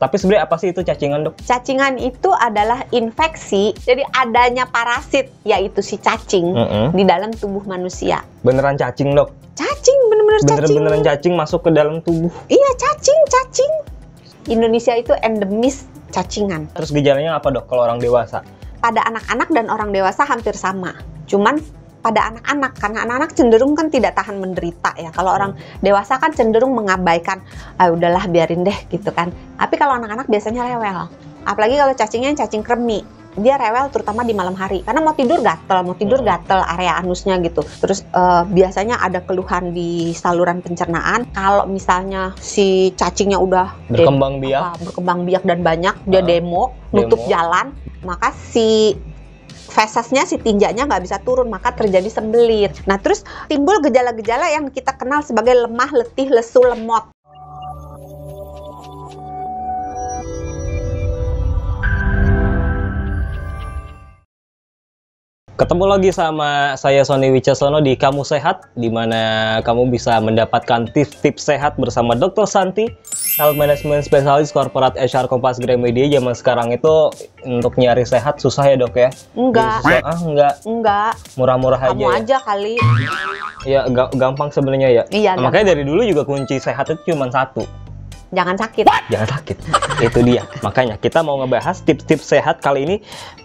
Tapi sebenarnya apa sih itu cacingan, Dok? Cacingan itu adalah infeksi, jadi adanya parasit, yaitu si cacing, di dalam tubuh manusia. Beneran cacing, Dok? Cacing, bener-bener cacing. Beneran cacing masuk ke dalam tubuh? Iya, cacing. Indonesia itu endemis cacingan. Terus gejalanya apa, Dok, kalau orang dewasa? Pada anak-anak dan orang dewasa hampir sama. Cuman pada anak-anak, karena anak-anak cenderung kan tidak tahan menderita ya. Kalau orang dewasa kan cenderung mengabaikan, udahlah biarin deh gitu kan. Tapi kalau anak-anak biasanya rewel. Apalagi kalau cacingnya cacing kremi. Dia rewel terutama di malam hari. Karena mau tidur gatel area anusnya gitu. Terus biasanya ada keluhan di saluran pencernaan. Kalau misalnya si cacingnya udah berkembang biak dan banyak, dia demo, nutup jalan, maka si fesesnya, si tinjanya nggak bisa turun, maka terjadi sembelit. Nah, terus timbul gejala-gejala yang kita kenal sebagai lemah, letih, lesu, lemot. Ketemu lagi sama saya Sony Wicasono di Kamu Sehat, di mana kamu bisa mendapatkan tips-tips sehat bersama Dr. Santi, Health Management Specialist Corporate HR Kompas Gramedia. Zaman sekarang itu untuk nyari sehat susah ya, Dok ya? Enggak. Enggak. Murah-murah aja. Kamu aja kali. Ya, gampang sebenarnya ya. Iya. Makanya dari dulu juga kunci sehat itu cuma satu. Jangan sakit. Jangan sakit. Itu dia. Makanya kita mau ngebahas tips-tips sehat kali ini,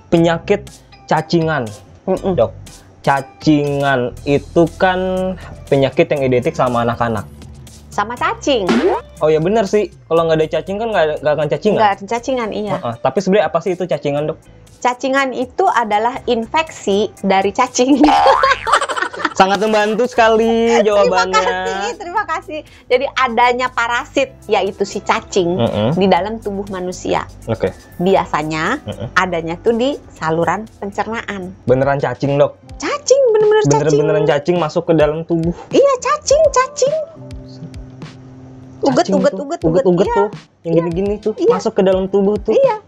penyakit cacingan. Dok, cacingan itu kan penyakit yang identik sama anak-anak. Sama cacing. Oh ya benar sih, kalau nggak ada cacing kan nggak akan cacingan. Nggak ada cacingan, iya. Tapi sebenarnya apa sih itu cacingan, Dok? Cacingan itu adalah infeksi dari cacing. Sangat membantu sekali jawabannya. Terima kasih. Jadi adanya parasit, yaitu si cacing, di dalam tubuh manusia. Oke. Biasanya adanya tuh di saluran pencernaan. Beneran cacing, Dok? Cacing, beneran cacing masuk ke dalam tubuh. Iya, cacing. Uget tuh. Yang gini-gini tuh masuk ke dalam tubuh tuh. Iya.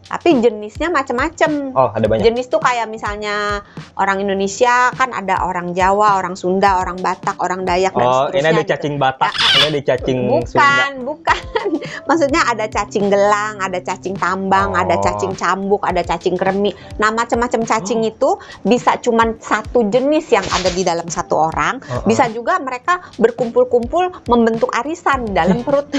Tapi jenisnya macam-macam. Oh, ada banyak. Jenis tuh kayak misalnya orang Indonesia kan ada orang Jawa, orang Sunda, orang Batak, orang Dayak dan seterusnya. Oh, ini ada cacing gitu. Batak, ini ada cacing Sunda. Bukan. Maksudnya ada cacing gelang, ada cacing tambang, ada cacing cambuk, ada cacing kremi. Nah, macam-macam cacing itu bisa cuman satu jenis yang ada di dalam satu orang. Bisa juga mereka berkumpul-kumpul membentuk arisan di dalam perut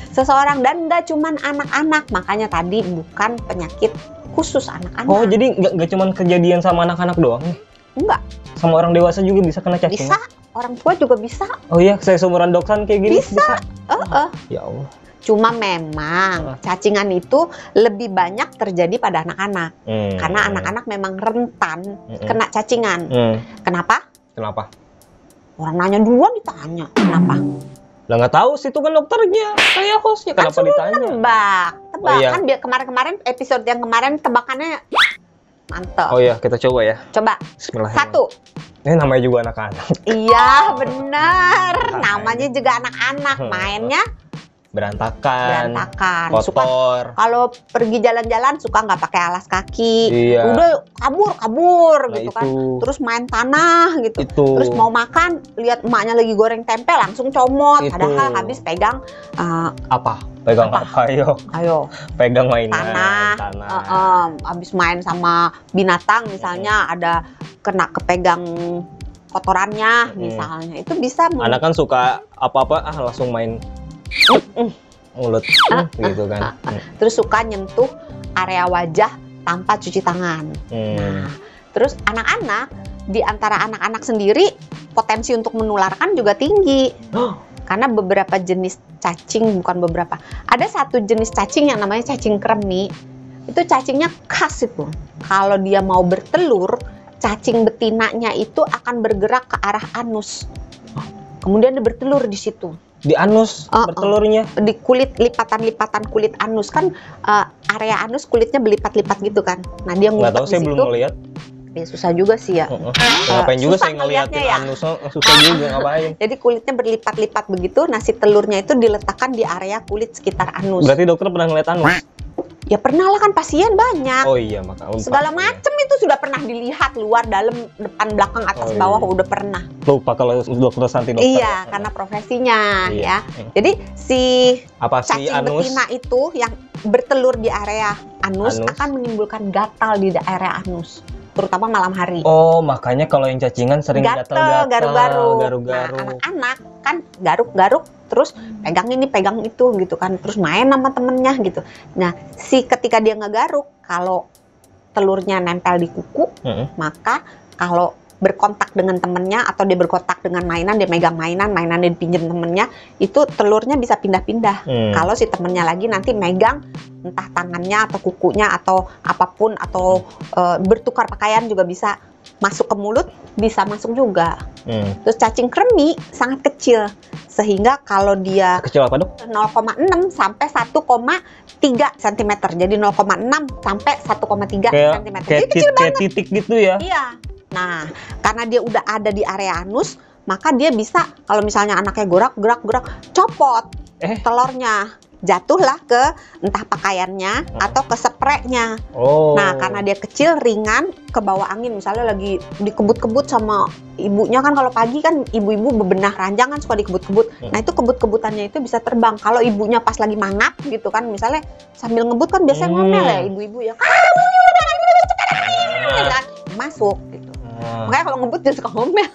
seseorang. Dan nggak cuman anak-anak, makanya tadi bukan penyakit khusus anak-anak. Oh, jadi nggak cuman kejadian sama anak-anak doang nih? Enggak. Sama orang dewasa juga bisa kena cacing? Bisa, orang tua juga bisa. Oh iya, saya seumuran doksan kayak gini bisa? Ya Allah. Cuma memang cacingan itu lebih banyak terjadi pada anak-anak. Karena anak-anak memang rentan kena cacingan. Kenapa? Orang nanya duluan ditanya, kenapa? Lah nggak tahu sih, itu kan dokternya, saya hostnya, kenapa ditanya? Tebak. Kan biar kemarin episode yang kemarin tebakannya mantap. Oh iya, kita coba ya. Coba. Bismillahirrahmanirrahim. 1. Ini namanya juga anak-anak. Iya, benar. Namanya juga anak-anak. Mainnya berantakan, kotor. Kalau pergi jalan-jalan suka nggak pakai alas kaki, udah kabur gitu kan. Terus main tanah gitu. Terus mau makan, lihat emaknya lagi goreng tempe langsung comot. Padahal habis pegang Pegang apa? Ayo. Pegang mainan. Tanah. Habis main sama binatang misalnya ada kena kepegang kotorannya misalnya. Itu bisa. Anak kan suka apa-apa langsung main mulut gitu kan. Terus suka nyentuh area wajah tanpa cuci tangan. Nah, terus anak-anak, di antara anak-anak sendiri potensi untuk menularkan juga tinggi. Karena beberapa jenis cacing, bukan beberapa, ada satu jenis cacing yang namanya cacing kremi. Itu cacingnya khas itu. Kalau dia mau bertelur, cacing betinanya itu akan bergerak ke arah anus. Kemudian dia bertelur di situ. Di anus bertelurnya? Di kulit, lipatan-lipatan kulit anus kan, area anus kulitnya berlipat-lipat gitu kan. Nah, dia ngumpet di situ. Nggak tahu, saya belum ngeliat. Ya susah juga sih ya. Ngapain juga saya ngeliatin anus, susah juga ngapain. Jadi kulitnya berlipat-lipat begitu, nasi telurnya itu diletakkan di area kulit sekitar anus. Berarti dokter pernah ngeliat anus? Ya pernah lah, kan pasien banyak. Oh iya, maka segala macam itu sudah pernah dilihat, luar, dalam, depan, belakang, atas, bawah, udah pernah. Lupa kalau dokter Santi dokter. Iya, karena profesinya ya. Jadi si cacing betina itu yang bertelur di area anus akan menimbulkan gatal di daerah anus, terutama malam hari. Oh, makanya kalau yang cacingan sering gatal-gatal, garu-garu. Nah, anak-anak kan garuk-garuk, terus pegang ini, pegang itu gitu kan, terus main sama temennya gitu. Nah, ketika dia ngegaruk, kalau telurnya nempel di kuku, maka kalau berkontak dengan temennya atau dia berkontak dengan mainan, dia megang mainannya dipinjam temennya, itu telurnya bisa pindah-pindah. Kalau si temennya lagi nanti megang entah tangannya atau kukunya atau apapun, atau bertukar pakaian juga bisa masuk ke mulut, bisa masuk juga. Terus cacing kremi sangat kecil, sehingga kalau dia kecil apa, Dok? 0,6 sampai 1,3 cm. Jadi 0,6 sampai 1,3 cm. Jadi kecil banget. Kayak titik gitu ya? Iya. Nah, karena dia udah ada di area anus, maka dia bisa, kalau misalnya anaknya gerak, copot telurnya, jatuhlah ke entah pakaiannya atau ke spraynya. Nah, karena dia kecil, ringan, ke bawah angin, misalnya lagi dikebut-kebut sama ibunya kan, kalau pagi kan ibu-ibu bebenah ranjang kan suka dikebut-kebut. Nah, itu kebut-kebutannya itu bisa terbang. Kalau ibunya pas lagi mangap gitu kan, misalnya sambil ngebut kan biasanya ngomel ya ibu-ibu ya, masuk gitu. Makanya kalau ngebut dia suka ngomel.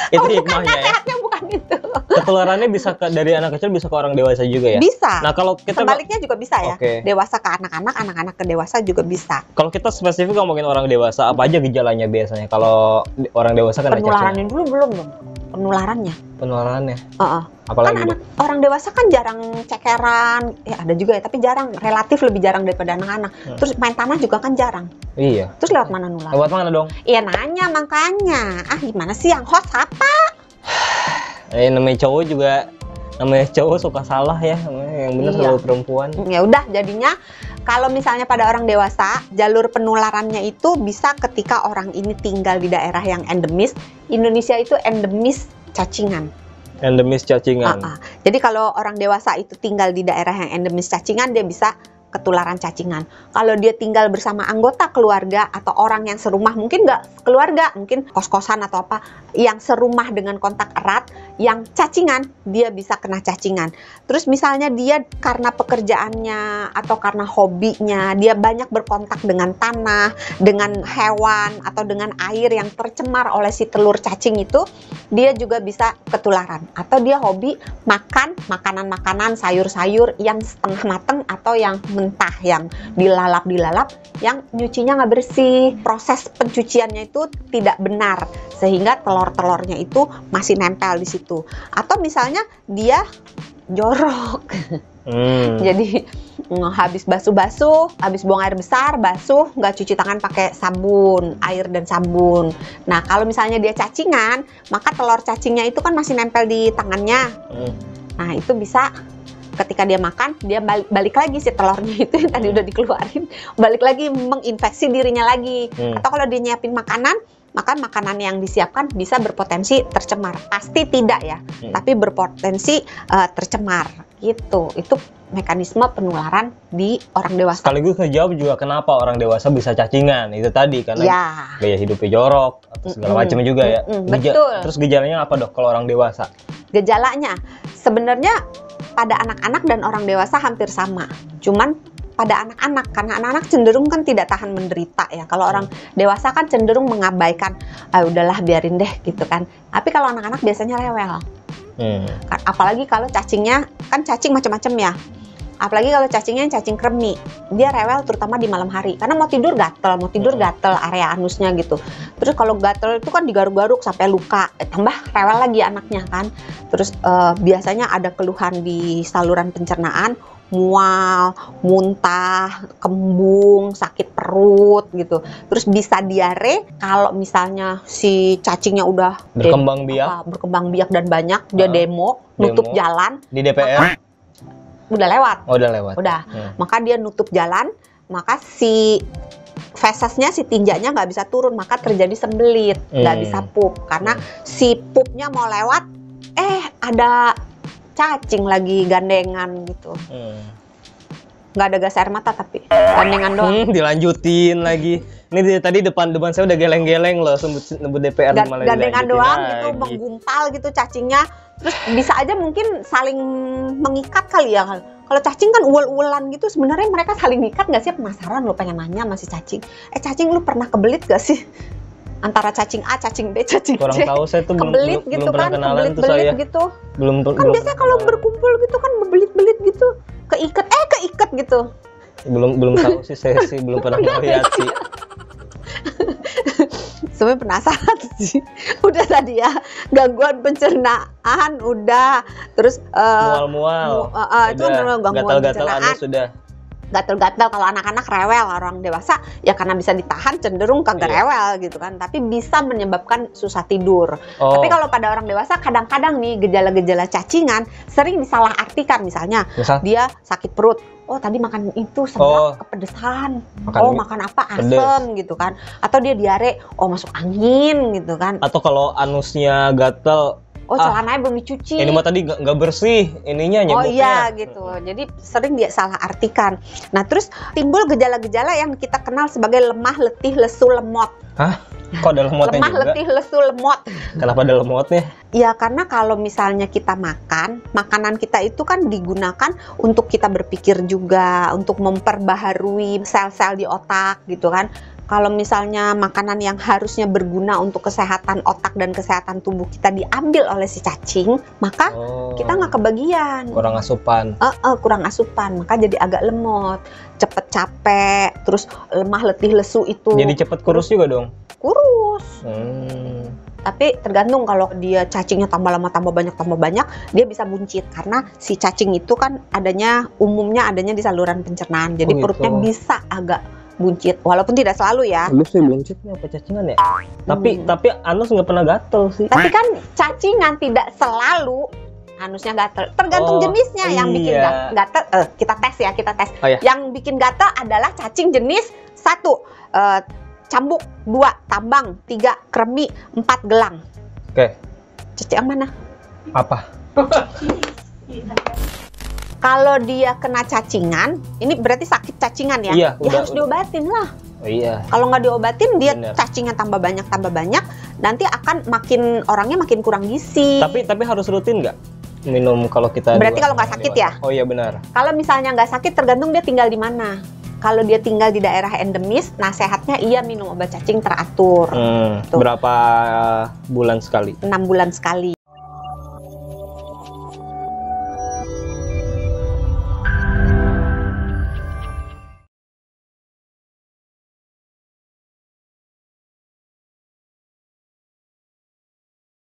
Itu hikmahnya ya. Sehatnya bukan itu. Ketularannya bisa dari anak kecil bisa ke orang dewasa juga ya? Bisa. Nah, kalau kita sebaliknya juga bisa ya. Dewasa ke anak-anak, anak-anak ke dewasa juga bisa. Kalau kita spesifik ngomongin orang dewasa, apa aja gejalanya biasanya kalau orang dewasa kan? Penularannya dulu belum dong. Penularannya. Apalagi kan orang dewasa kan jarang cekeran, ya ada juga ya, tapi jarang, relatif lebih jarang daripada anak-anak. Terus main tanah juga kan jarang. Iya. Terus lewat mana nular? Lewat mana dong? Iya nanya makanya. Gimana sih yang host apa? Namanya cowok suka salah ya, yang benar selalu perempuan. Ya udah, jadinya kalau misalnya pada orang dewasa, jalur penularannya itu bisa ketika orang ini tinggal di daerah yang endemis. Indonesia itu endemis cacingan. Jadi kalau orang dewasa itu tinggal di daerah yang endemis cacingan, dia bisa ketularan cacingan. Kalau dia tinggal bersama anggota keluarga atau orang yang serumah, mungkin nggak keluarga, mungkin kos-kosan atau apa, yang serumah dengan kontak erat, yang cacingan, dia bisa kena cacingan. Terus misalnya dia karena pekerjaannya atau karena hobinya, dia banyak berkontak dengan tanah, dengan hewan, atau dengan air yang tercemar oleh si telur cacing itu, dia juga bisa ketularan. Atau dia hobi makan makanan-makanan, sayur-sayur yang setengah mateng atau yang mentah, yang dilalap, yang nyucinya nggak bersih, proses pencuciannya itu tidak benar, sehingga telur-telurnya itu masih nempel di situ. Atau misalnya dia jorok, jadi habis basuh-basuh, habis buang air besar, basuh, nggak cuci tangan pakai sabun, air dan sabun. Nah, kalau misalnya dia cacingan, maka telur cacingnya itu kan masih nempel di tangannya. Nah, itu bisa ketika dia makan, dia balik lagi si telurnya itu yang tadi udah dikeluarin, balik lagi menginfeksi dirinya lagi. Atau kalau dia nyiapin makanan, maka makanan yang disiapkan bisa berpotensi tercemar. Pasti tidak ya, tapi berpotensi tercemar gitu. Itu mekanisme penularan di orang dewasa. Sekaligus ngejawab juga kenapa orang dewasa bisa cacingan. Itu tadi karena gaya hidupnya jorok atau segala macam juga ya. Betul. Terus gejalanya apa, Dok, kalau orang dewasa? Gejalanya sebenarnya pada anak-anak dan orang dewasa hampir sama. Cuman pada anak-anak, karena anak-anak cenderung kan tidak tahan menderita ya. Kalau orang dewasa kan cenderung mengabaikan, udahlah biarin deh gitu kan. Tapi kalau anak-anak biasanya rewel. Apalagi kalau cacingnya, kan cacing macam-macam ya. Apalagi kalau cacingnya cacing kremi, dia rewel terutama di malam hari. Karena mau tidur gatel area anusnya gitu. Terus kalau gatel itu kan digaruk-garuk sampai luka, tambah rewel lagi anaknya kan. Terus biasanya ada keluhan di saluran pencernaan, mual, muntah, kembung, sakit perut gitu. Terus bisa diare kalau misalnya si cacingnya udah berkembang biak dan banyak, dia demo, nutup jalan di DPR. Udah lewat. Udah. Maka dia nutup jalan, maka si fesesnya, si tinjanya nggak bisa turun, maka terjadi sembelit, nggak bisa pup. Karena si pupnya mau lewat, ada cacing lagi gandengan gitu. nggak ada gas air mata tapi gandengan doang. Dilanjutin lagi. Ini tadi depan saya udah geleng-geleng loh, sebut DPR malah gandengan doang lagi. gitu, menggumpal gitu cacingnya. Terus bisa aja mungkin saling mengikat kali ya. Kalau cacing kan uel-uelan gitu, sebenarnya mereka saling ngikat nggak sih? Penasaran lo, pengen nanya sama si cacing. Cacing lu pernah kebelit gak sih? Antara cacing A, cacing B, cacing C. Kurang tahu, saya tuh kebelit belum gitu pernah kan, kenalan tuh kebelit-belit saya. gitu. Belum Biasanya kalau berkumpul gitu kan bebelit-belit gitu. Keikat gitu. Belum tahu sih, saya sih belum pernah ngeliat sih. Sebenarnya penasaran sih. Udah tadi ya, gangguan pencernaan udah, terus Mual-mual. itu kan gangguan pencernaan. sudah. Gatel-gatel kalau anak-anak rewel, orang dewasa ya karena bisa ditahan cenderung kagak rewel gitu kan, tapi bisa menyebabkan susah tidur. Tapi kalau pada orang dewasa kadang-kadang nih gejala-gejala cacingan sering disalahartikan, misalnya dia sakit perut. Oh tadi makan itu seblak kepedesan. Makan apa asem gitu kan. Atau dia diare, masuk angin gitu kan. Atau kalau anusnya gatel, celananya belum dicuci. Ini mah tadi nggak bersih, ininya nyebutnya. Iya gitu. Jadi sering dia salah artikan. Nah terus timbul gejala-gejala yang kita kenal sebagai lemah, letih, lesu, lemot. Hah? Kok ada lemotnya lemah, juga? letih, lesu, lemot. Kenapa ada lemotnya? Ya karena kalau misalnya kita makan, makanan kita itu kan digunakan untuk kita berpikir juga, untuk memperbaharui sel-sel di otak gitu kan. Kalau misalnya makanan yang harusnya berguna untuk kesehatan otak dan kesehatan tubuh kita diambil oleh si cacing, maka kita nggak kebagian. Kurang asupan. Kurang asupan, maka jadi agak lemot, cepet capek, terus lemah, letih, lesu itu. Jadi cepet kurus juga dong? Kurus. Tapi tergantung, kalau dia cacingnya tambah lama tambah banyak, dia bisa buncit karena si cacing itu kan umumnya adanya di saluran pencernaan. Jadi perutnya bisa agak buncit, walaupun tidak selalu ya. Anus sih buncitnya apa cacingan ya? Tapi anus nggak pernah gatel sih. Tapi kan cacingan tidak selalu anusnya gatel. Tergantung jenisnya yang bikin gatel. Kita tes. Yang bikin gatel adalah cacing jenis 1 cambuk, 2 tambang, 3 kremi, 4 gelang. Oke. Cacing yang mana? Apa? Kalau dia kena cacingan, ini berarti sakit cacingan ya? Iya, harus diobatin lah. Iya. Kalau nggak diobatin, dia cacingnya tambah banyak, nanti akan orangnya makin kurang gizi. Tapi harus rutin nggak minum kalau kita? Berarti kalau nggak sakit ya? Oh iya benar. Kalau misalnya nggak sakit, tergantung dia tinggal di mana. Kalau dia tinggal di daerah endemis, sehatnya iya minum obat cacing teratur. Berapa bulan sekali? 6 bulan sekali.